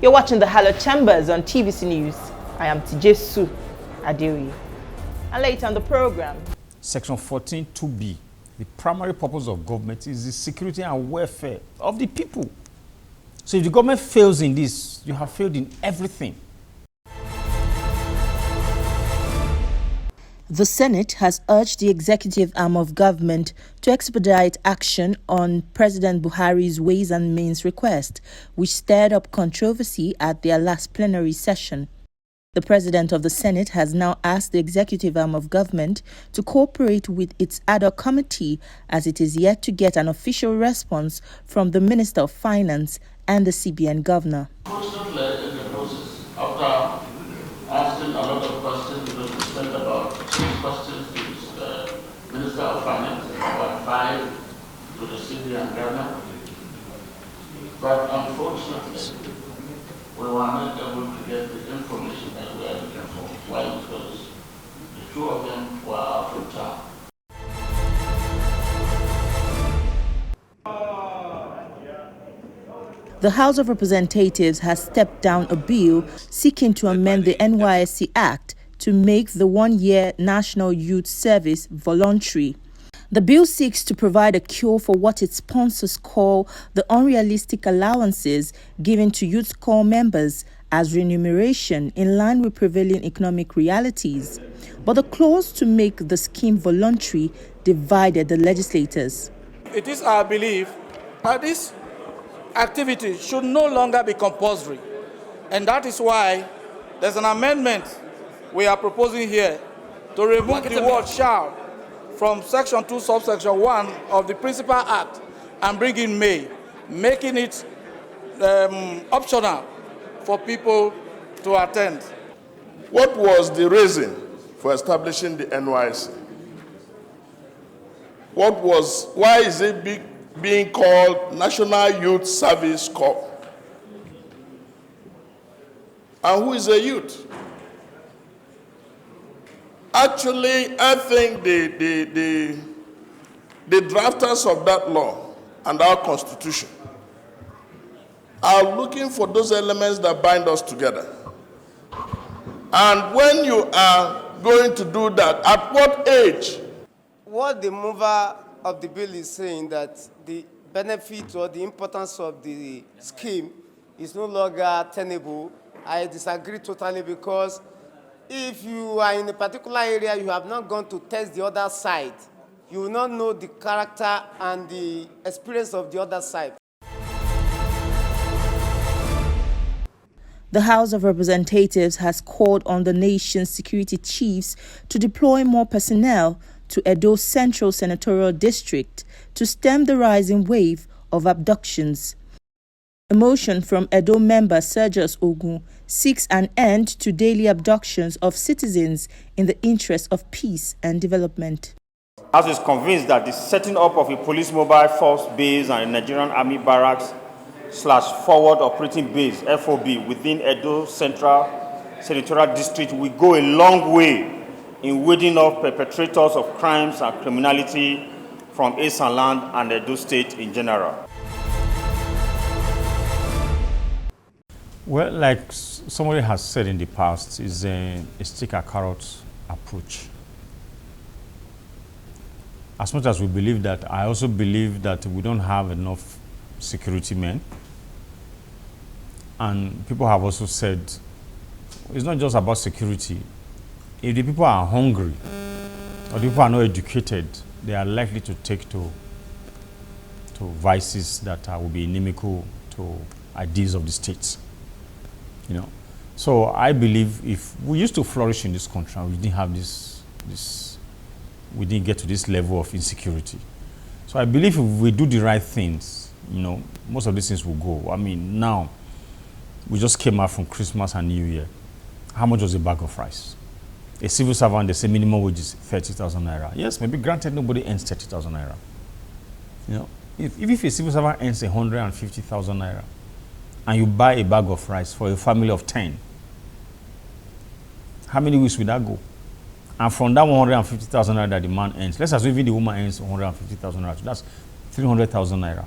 You're watching the Hallowed Chambers on TVC News. I am Tijesu Adewi. And later on the program, Section 14(2)(b). The primary purpose of government is the security and welfare of the people. So if the government fails in this, you have failed in everything. The Senate has urged the executive arm of government to expedite action on President Buhari's Ways and Means request, which stirred up controversy at their last plenary session. The President of the Senate has now asked the executive arm of government to cooperate with its ad hoc committee, as it is yet to get an official response from the Minister of Finance and the CBN governor. Fortunately, in the process, after asking a lot of questions, because we spent about 6 questions to the Minister of Finance, about 5 to the CBN governor, but unfortunately, we were not able to get the information that we were looking for. Why? Because the 2 of them were out of town. The House of Representatives has stepped down a bill seeking to amend the NYSC Act to make the 1-year National Youth Service voluntary. The bill seeks to provide a cure for what its sponsors call the unrealistic allowances given to youth corps members as remuneration in line with prevailing economic realities. But the clause to make the scheme voluntary divided the legislators. It is our belief that this activity should no longer be compulsory, and that is why there's an amendment we are proposing here to remove the word shall from Section 2, subsection 1 of the Principal Act and bring in may, making it optional for people to attend. What was the reason for establishing the NYSC? Why is it being called National Youth Service Corps? And who is a youth? Actually, I think the drafters of that law and our Constitution are looking for those elements that bind us together. And when you are going to do that, at what age? What the mover of the bill is saying, that the benefit or the importance of the scheme is no longer tenable, I disagree totally, because if you are in a particular area, you have not gone to test the other side, you will not know the character and the experience of the other side. The House of Representatives has called on the nation's security chiefs to deploy more personnel to Edo Central Senatorial District to stem the rising wave of abductions. A motion from Edo member Sergius Ogun seeks an end to daily abductions of citizens in the interest of peace and development. House is convinced that the setting up of a police mobile force base and a Nigerian Army barracks / forward operating base (FOB) within Edo Central Senatorial District will go a long way in weeding off perpetrators of crimes and criminality from Esan Land and Edo State in general. Well, like somebody has said in the past, is a stick and carrot approach. As much as we believe that, I also believe that we don't have enough security men. And people have also said, it's not just about security. If the people are hungry or the people are not educated, they are likely to take to vices that will be inimical to ideas of the state. You know, so I believe if we used to flourish in this country, we didn't have we didn't get to this level of insecurity. So I believe if we do the right things, you know, most of these things will go. I mean, now we just came out from Christmas and New Year. How much was a bag of rice? A civil servant, they say minimum wage is 30,000 naira. Yes, maybe granted nobody earns 30,000 naira. You know, if a civil servant earns 150,000 naira, and you buy a bag of rice for a family of 10, how many weeks will that go? And from that 150,000 naira that the man earns, let's assume even the woman earns 150,000 naira, so that's 300,000 naira.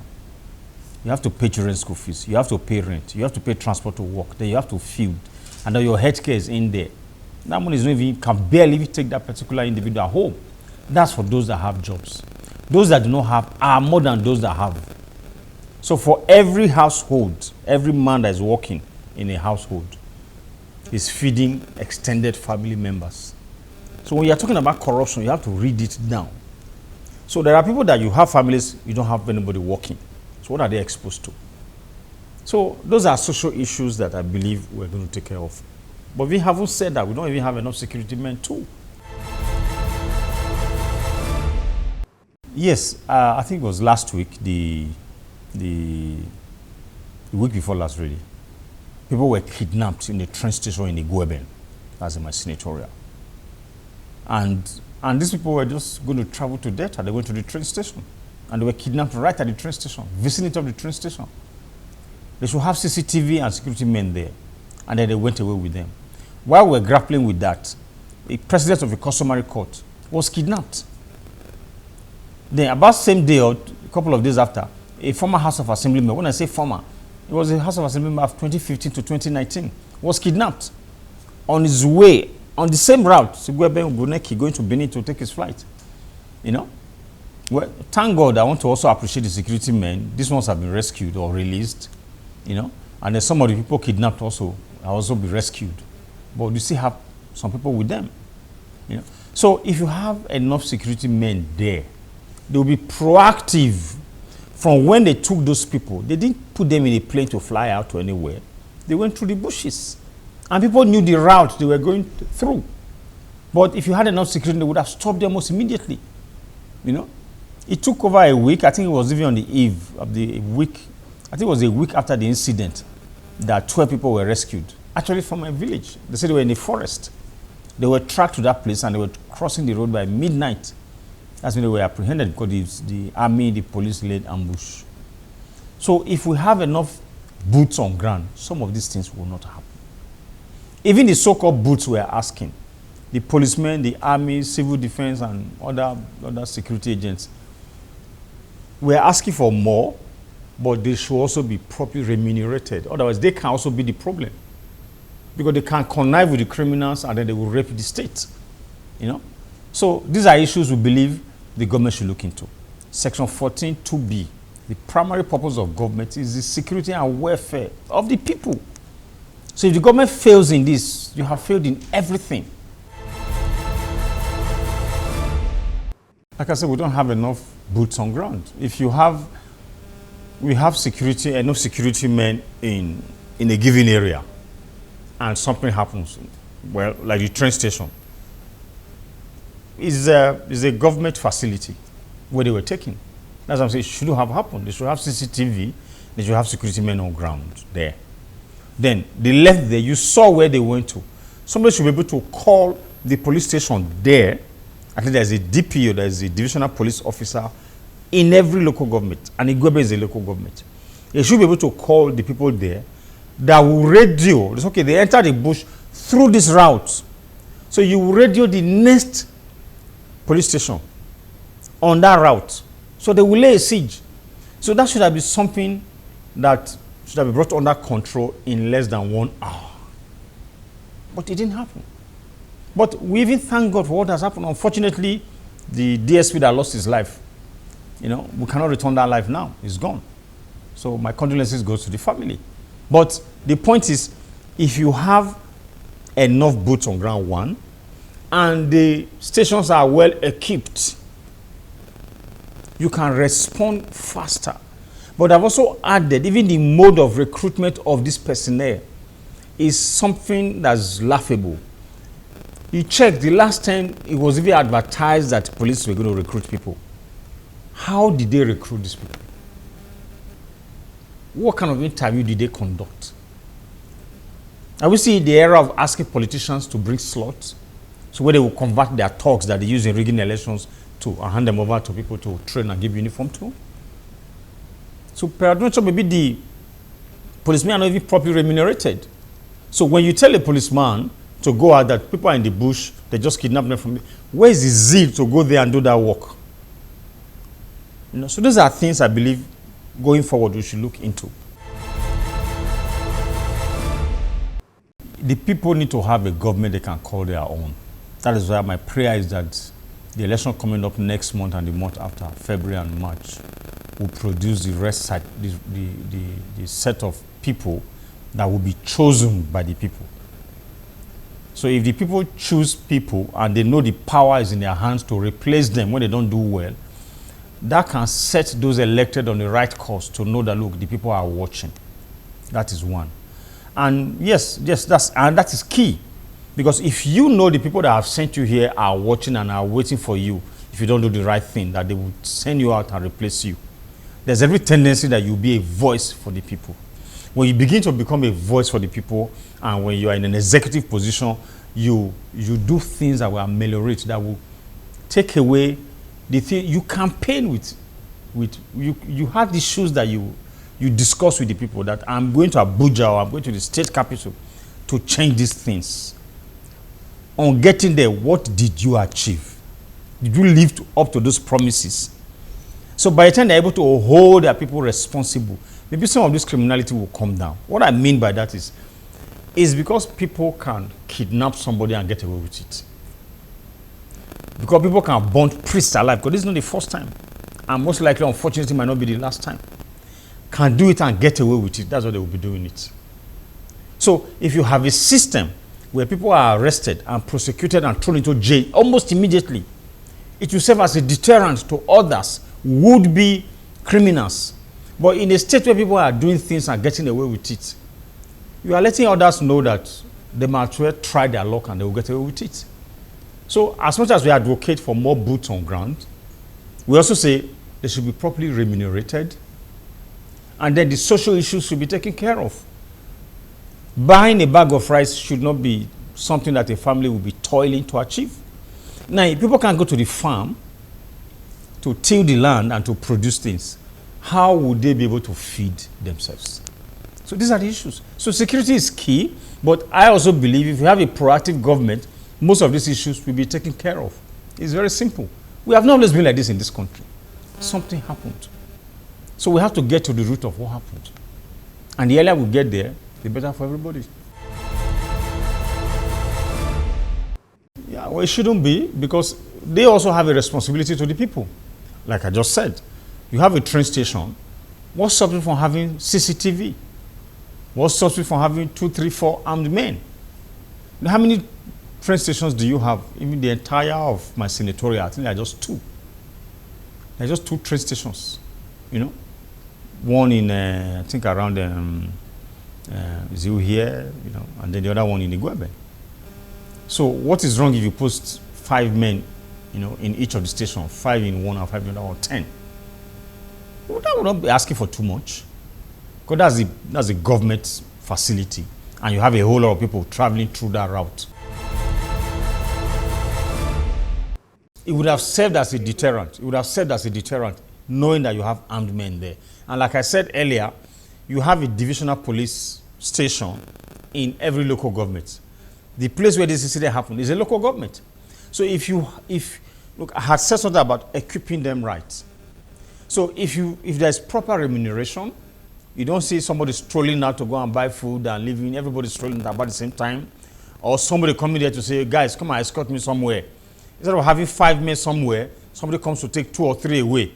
You have to pay children's school fees. You have to pay rent. You have to pay transport to work. Then you have to feed. And then your healthcare is in there. That money is not even, can barely even take that particular individual home. That's for those that have jobs. Those that do not have are more than those that have. So for every household, every man that is working in a household is feeding extended family members. So when you're talking about corruption, you have to read it down. So there are people that you have families, you don't have anybody working. So what are they exposed to? So those are social issues that I believe we're going to take care of. But we haven't said that. We don't even have enough security men too. Yes, I think it was last week, the week before last really. People were kidnapped in a train station in Igueben. That's in my senatorial. And these people were just going to travel to Delta. They went to the train station. And they were kidnapped right at the train station, vicinity of the train station. They should have CCTV and security men there. And then they went away with them. While we were grappling with that, the president of a customary court was kidnapped. Then about the same day or a couple of days after, a former House of Assembly member, when I say former, it was a House of Assembly member of 2015 to 2019, was kidnapped on his way, on the same route, Igueben Ubuneki, going to Benin to take his flight. You know? Well, thank God, I want to also appreciate the security men. These ones have been rescued or released, you know, and then some of the people kidnapped also have also been rescued. But you still have some people with them, you know. So if you have enough security men there, they will be proactive from when they took those people. They didn't put them in a plane to fly out to anywhere. They went through the bushes. And people knew the route they were going through. But if you had enough security, they would have stopped them almost immediately, you know. It took over a week. I think it was even on the eve of the week. I think it was a week after the incident that 12 people were rescued. Actually from a village. They said they were in the forest. They were tracked to that place and they were crossing the road by midnight. That's when they were apprehended because the army, the police laid ambush. So if we have enough boots on ground, some of these things will not happen. Even the so-called boots we are asking, the policemen, the army, civil defense, and other security agents, we are asking for more, but they should also be properly remunerated. Otherwise, they can also be the problem. Because they can connive with the criminals and then they will rape the state. You know? So these are issues we believe the government should look into. Section 14(2)(b). The primary purpose of government is the security and welfare of the people. So if the government fails in this, you have failed in everything. Like I said, we don't have enough boots on ground. If you have, we have security, enough security men in a given area, and something happens, well, like the train station, is a government facility where they were taken. That's what I'm saying. It shouldn't have happened. They should have CCTV. They should have security men on ground there. Then they left there. You saw where they went to. Somebody should be able to call the police station there. I think there's a DPO, there's a divisional police officer in every local government. And Igueben is a local government. They should be able to call the people there that will radio. It's okay, they enter the bush through this route. So you will radio the next police station on that route. So they will lay a siege. So that should have been something that should have been brought under control in less than 1 hour. But it didn't happen. But we even thank God for what has happened. Unfortunately, the DSP that lost his life, you know, we cannot return that life now. It's gone. So my condolences goes to the family. But the point is, if you have enough boots on ground, one, and the stations are well equipped, you can respond faster. But I've also added, even the mode of recruitment of this personnel is something that's laughable. You check, the last time it was even advertised that police were going to recruit people. How did they recruit these people? What kind of interview did they conduct? Are we seeing the era of asking politicians to bring slots? So where they will convert their talks that they use in rigging elections to hand them over to people to train and give uniform to? So peradventure, maybe the policemen are not even properly remunerated. So when you tell a policeman to go out that people are in the bush, they just kidnap them from me, where is the zeal to go there and do that work? You know, so those are things I believe going forward we should look into. The people need to have a government they can call their own. That is why my prayer is that the election coming up next month and the month after, February and March, will produce the set of people that will be chosen by the people. So if the people choose people and they know the power is in their hands to replace them when they don't do well, that can set those elected on the right course to know that, look, the people are watching. That is one. And yes, that is key. Because if you know the people that have sent you here are watching and are waiting for you, if you don't do the right thing, that they will send you out and replace you, there's every tendency that you'll be a voice for the people. When you begin to become a voice for the people, and when you are in an executive position, you do things that will ameliorate, that will take away the thing you campaign with you have the issues that you discuss with the people, that I'm going to Abuja or I'm going to the state capital to change these things. On getting there, what did you achieve? Did you live up to those promises? So by the time they're able to hold their people responsible, maybe some of this criminality will come down. What I mean by that is because people can kidnap somebody and get away with it. Because people can burn priests alive, because this is not the first time. And most likely, unfortunately, might not be the last time. Can do it and get away with it. That's what they will be doing it. So if you have a system where people are arrested and prosecuted and thrown into jail almost immediately, it will serve as a deterrent to others who would be criminals. But in a state where people are doing things and getting away with it, you are letting others know that they might well try their luck and they will get away with it. So as much as we advocate for more boots on ground, we also say they should be properly remunerated, and then the social issues should be taken care of. Buying a bag of rice should not be something that a family will be toiling to achieve. Now, if people can go to the farm to till the land and to produce things, how would they be able to feed themselves? So these are the issues. So security is key, but I also believe if you have a proactive government, most of these issues will be taken care of. It's very simple. We have not always been like this in this country. Something happened. So we have to get to the root of what happened. And the earlier we get there, the better for everybody. Yeah, well, it shouldn't be, because they also have a responsibility to the people. Like I just said, you have a train station. What stops you from having CCTV? What stops you from having 2, 3, 4 armed men? How many train stations do you have? Even the entire of my senatorial, I think there are just 2. There are just 2 train stations, you know. One in, I think around Ziu here, you know, and then the other one in Igueben. So what is wrong if you post 5 men, you know, in each of the stations, 5 in one or 5 in another, or 10? Well, that would not be asking for too much. Because that's a government facility, and you have a whole lot of people traveling through that route. It would have served as a deterrent. It would have served as a deterrent, knowing that you have armed men there. And like I said earlier, you have a divisional police station in every local government. The place where this incident happened is a local government. So look, I had said something about equipping them right. So if there's proper remuneration, you don't see somebody strolling out to go and buy food and leaving, everybody strolling out at the same time, or somebody coming there to say, guys, come and escort me somewhere. Instead of having 5 men somewhere, somebody comes to take 2 or 3 away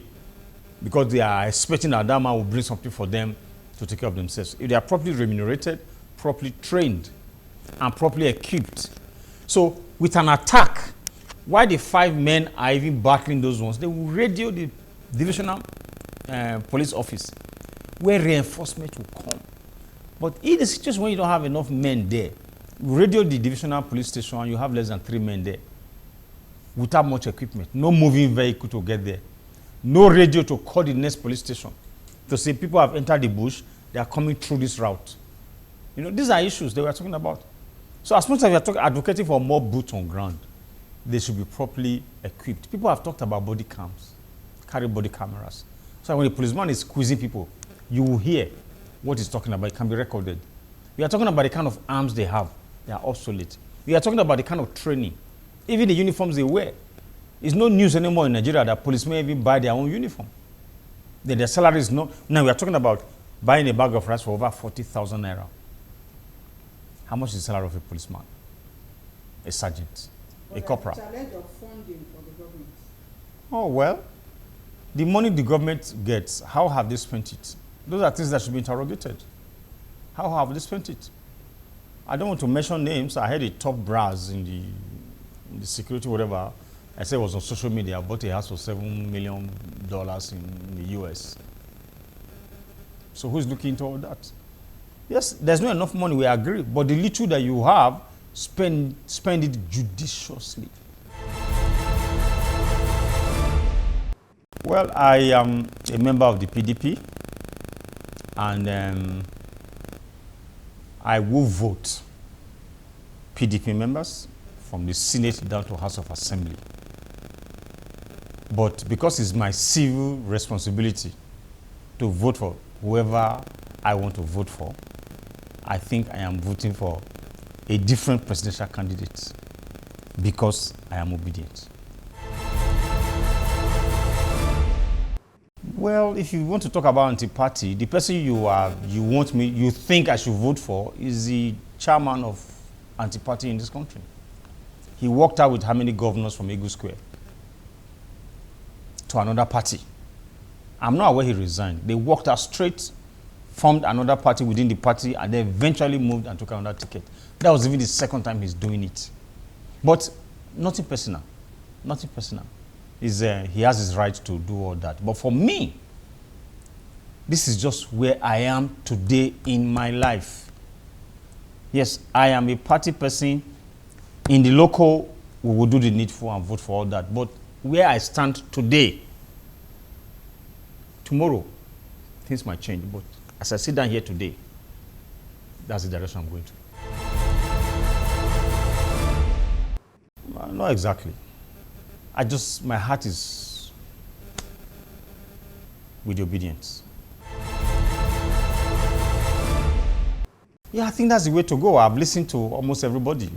because they are expecting that that man will bring something for them to take care of themselves. If they are properly remunerated, properly trained, and properly equipped. So with an attack, while the 5 men are even battling those ones, they will radio the divisional police office where reinforcement will come. But in the situation when you don't have enough men there, you radio the divisional police station and you have less than 3 men there without much equipment, no moving vehicle to get there, no radio to call the next police station to say people have entered the bush, they are coming through this route. You know, these are issues they were talking about. So as much as we are advocating for more boots on ground, they should be properly equipped. People have talked about body cams, carry body cameras. So when a policeman is squeezing people, you will hear what he's talking about. It can be recorded. We are talking about the kind of arms they have. They are obsolete. We are talking about the kind of training. Even the uniforms they wear. It's no news anymore in Nigeria that policemen even buy their own uniform. Their salary is not. Now we are talking about buying a bag of rice for over 40,000 naira. How much is the salary of a policeman, a sergeant, a corporal? Challenge of funding for the government. Oh, well, the money the government gets, how have they spent it? Those are things that should be interrogated. How have they spent it? I don't want to mention names. I had a top brass in the security, whatever. I said it was on social media. I bought a house for $7 million in the US. So who's looking into all that? Yes, there's not enough money, we agree. But the little that you have, spend it judiciously. Well, I am a member of the PDP, and I will vote PDP members from the Senate down to House of Assembly. But because it's my civil responsibility to vote for whoever I want to vote for, I think I am voting for a different presidential candidate because I am obedient. Well, if you want to talk about anti-party, the person you think I should vote for is the chairman of anti-party in this country. He walked out with how many governors from Eagle Square to another party. I'm not aware he resigned. They walked out straight, formed another party within the party, and then eventually moved and took another ticket. That was even the second time he's doing it. But nothing personal. Nothing personal. He has his right to do all that. But for me, this is just where I am today in my life. Yes, I am a party person. In the local, we will do the needful and vote for all that. But where I stand today, tomorrow, things might change. But as I sit down here today, that's the direction I'm going to. Not exactly. My heart is with the obedience. Yeah, I think that's the way to go. I've listened to almost everybody,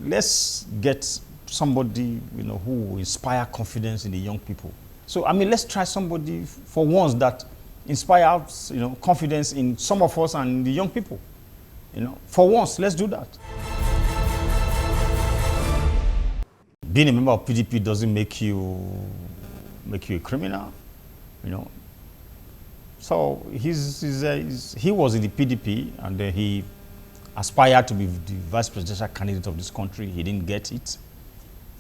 Let's get somebody, who will inspire confidence in the young people. So, let's try somebody for once that inspires, confidence in some of us and the young people. For once, let's do that. Being a member of PDP doesn't make you a criminal, So he was in the PDP, and he aspired to be the vice presidential candidate of this country. He didn't get it,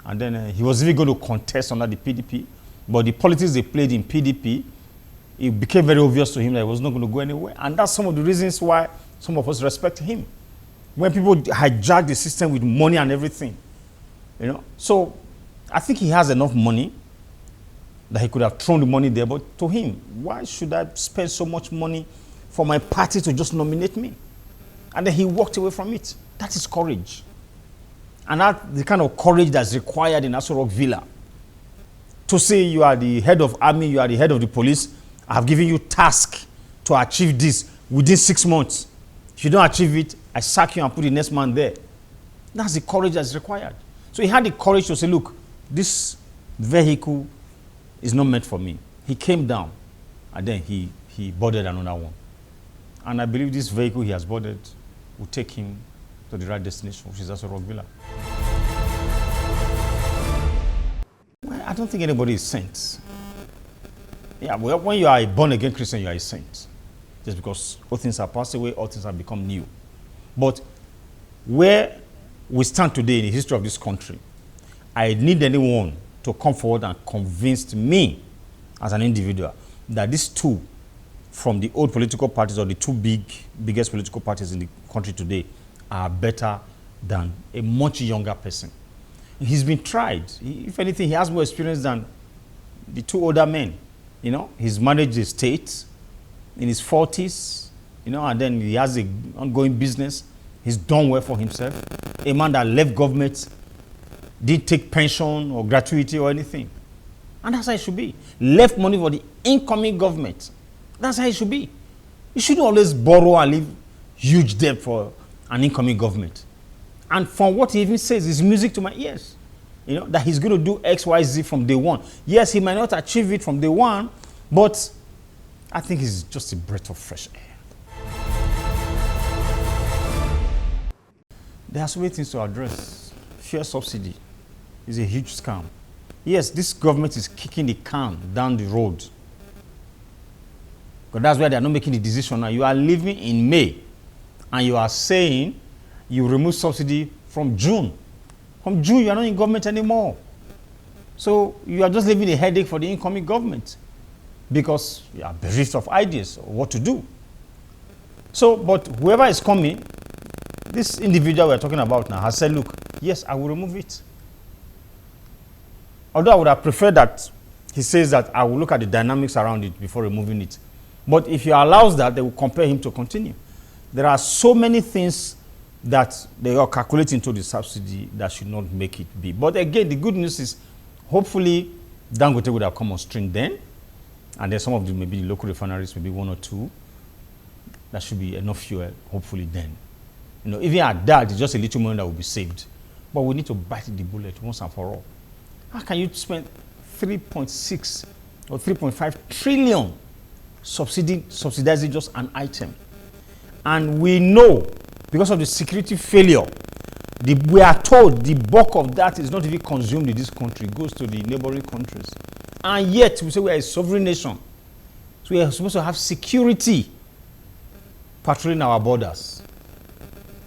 and then he was even going to contest under the PDP, but the politics they played in PDP, it became very obvious to him that he was not going to go anywhere, and that's some of the reasons why some of us respect him. When people hijack the system with money and everything. So I think he has enough money that he could have thrown the money there, but to him, why should I spend so much money for my party to just nominate me? And then he walked away from it. That is courage. And that's the kind of courage that's required in Aso Rock Villa. To say you are the head of army, you are the head of the police, I have given you task to achieve this within 6 months. If you don't achieve it, I sack you and put the next man there. That's the courage that's required. So he had the courage to say, look, this vehicle is not meant for me. He came down, and then he boarded another one. And I believe this vehicle he has boarded will take him to the right destination, which is also Rock Villa. Well, I don't think anybody is saint. Yeah, well, when you are a born-again Christian, you are a saint. Just because all things are passed away, all things have become new. But where we stand today in the history of this country, I need anyone to come forward and convince me as an individual that these two from the old political parties or the two biggest political parties in the country today are better than a much younger person. He's been tried. If anything, he has more experience than the two older men. He's managed the state in his 40s, and then he has an ongoing business. He's done well for himself. A man that left government, didn't take pension or gratuity or anything. And that's how it should be. Left money for the incoming government. That's how it should be. You shouldn't always borrow and leave huge debt for an incoming government. And from what he even says, is music to my ears. That he's going to do X, Y, Z from day one. Yes, he might not achieve it from day one, but I think it's just a breath of fresh air. There are so many things to address. Fuel subsidy is a huge scam. Yes, this government is kicking the can down the road. But that's why they are not making the decision now. You are living in May, and you are saying you remove subsidy from June. From June, you are not in government anymore. So you are just leaving a headache for the incoming government because you are bereft of ideas of what to do. So, but whoever is coming, this individual we're talking about now has said, look, yes, I will remove it. Although I would have preferred that he says that I will look at the dynamics around it before removing it. But if he allows that, they will compel him to continue. There are so many things that they are calculating to the subsidy that should not make it be. But again, the good news is hopefully Dangote would have come on stream then. And then some of the maybe the local refineries, maybe one or two. That should be enough fuel, hopefully then. You know, even at that, it's just a little money that will be saved. But we need to bite the bullet once and for all. How can you spend 3.6 or 3.5 trillion subsidizing just an item? And we know, because of the security failure, we are told the bulk of that is not even consumed in this country. It goes to the neighboring countries. And yet, we say we are a sovereign nation. So we are supposed to have security patrolling our borders.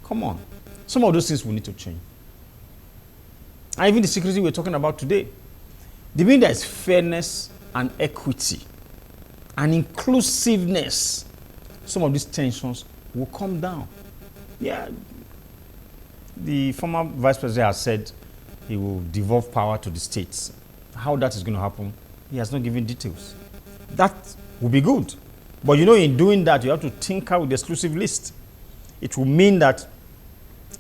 Come on. Some of those things we need to change. And even the security we're talking about today. The mean there is fairness and equity and inclusiveness, some of these tensions will come down. Yeah. The former vice president has said he will devolve power to the states. How that is going to happen, he has not given details. That will be good. But you know, in doing that, you have to tinker with the exclusive list. It will mean that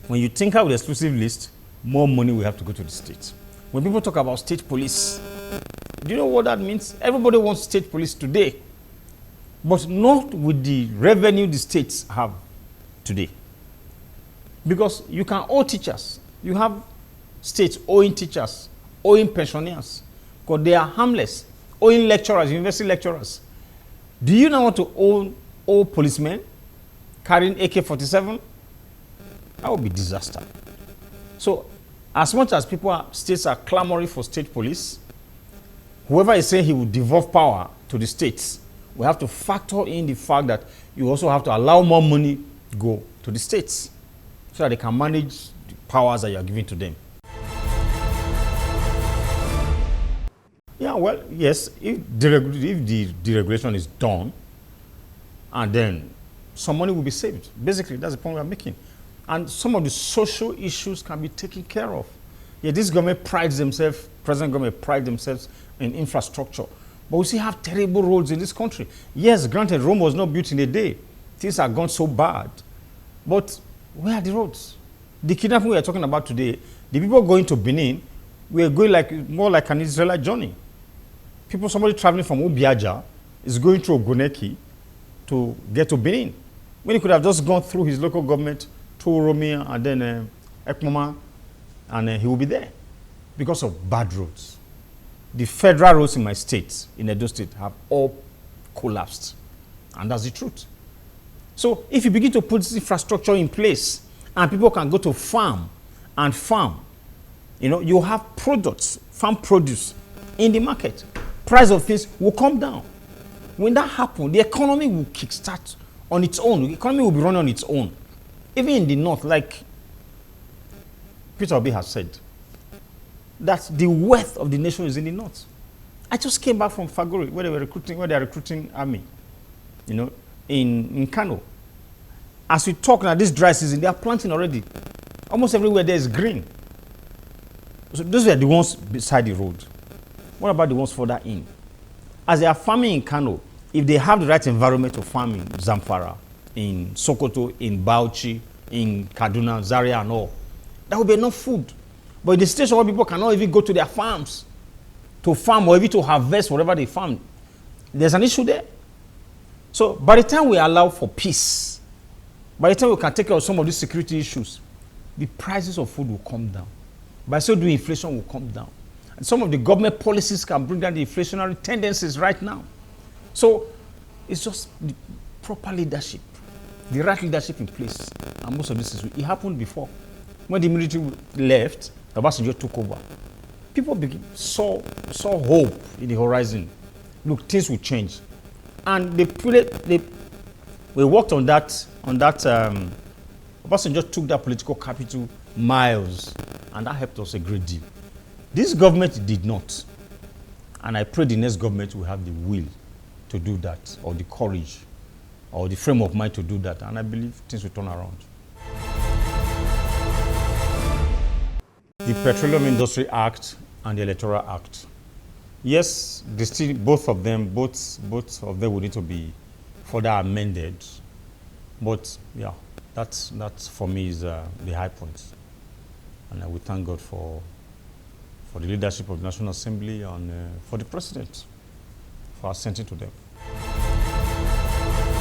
when you tinker with the exclusive list, more money will have to go to the states. When people talk about state police, do you know what that means? Everybody wants state police today, but not with the revenue the states have today. Because you can owe teachers. You have states owing teachers, owing pensioners, because they are harmless, owing lecturers, university lecturers. Do you now want to owe policemen carrying AK-47? That would be disaster. So, as much as states are clamoring for state police, whoever is saying he will devolve power to the states, we have to factor in the fact that you also have to allow more money to go to the states so that they can manage the powers that you are giving to them. Yeah, well, yes, if the deregulation is done, and then some money will be saved. Basically, that's the point we are making. And some of the social issues can be taken care of. Yeah, this government prides themselves, present government prides themselves in infrastructure. But we still have terrible roads in this country. Yes, granted, Rome was not built in a day. Things have gone so bad. But where are the roads? The kidnapping we are talking about today, the people going to Benin, we are going more like an Israelite journey. Somebody traveling from Obiaja is going through Oguneki to get to Benin, when he could have just gone through his local government, to Oromia, and then Ekmoma, and he will be there because of bad roads. The federal roads in my state, in Edo State, have all collapsed, and that's the truth. So if you begin to put this infrastructure in place, and people can go to farm, you know, you have products, farm produce in the market. Price of things will come down. When that happens, the economy will kickstart on its own. The economy will be running on its own. Even in the north, like Peter Obi has said, that the wealth of the nation is in the north. I just came back from Fagori, where they are recruiting army, you know, in Kano. As we talk now, this dry season, they are planting already. Almost everywhere there is green. So those are the ones beside the road. What about the ones further in? As they are farming in Kano, if they have the right environment to farm in Zamfara, in Sokoto, in Bauchi, in Kaduna, Zaria and all, that will be enough food. But in the station where people cannot even go to their farms to farm or even to harvest whatever they farm, there's an issue there. So by the time we allow for peace, by the time we can take care of some of these security issues, the prices of food will come down. By so doing, inflation will come down. And some of the government policies can bring down the inflationary tendencies right now. So It's just the proper leadership, the right leadership in place. And most of this it happened before. When the military left, Obasanjo took over. People saw hope in the horizon. Look, things will change. And we worked on that. Obasanjo took that political capital miles, and that helped us a great deal. This government did not. And I pray the next government will have the will to do that, or the courage, or the frame of mind to do that. And I believe things will turn around. The Petroleum Industry Act and the Electoral Act. Yes, both of them will need to be further amended. But yeah, that's for me is the high point. And I will thank God for the leadership of the National Assembly and for the President for assenting to them.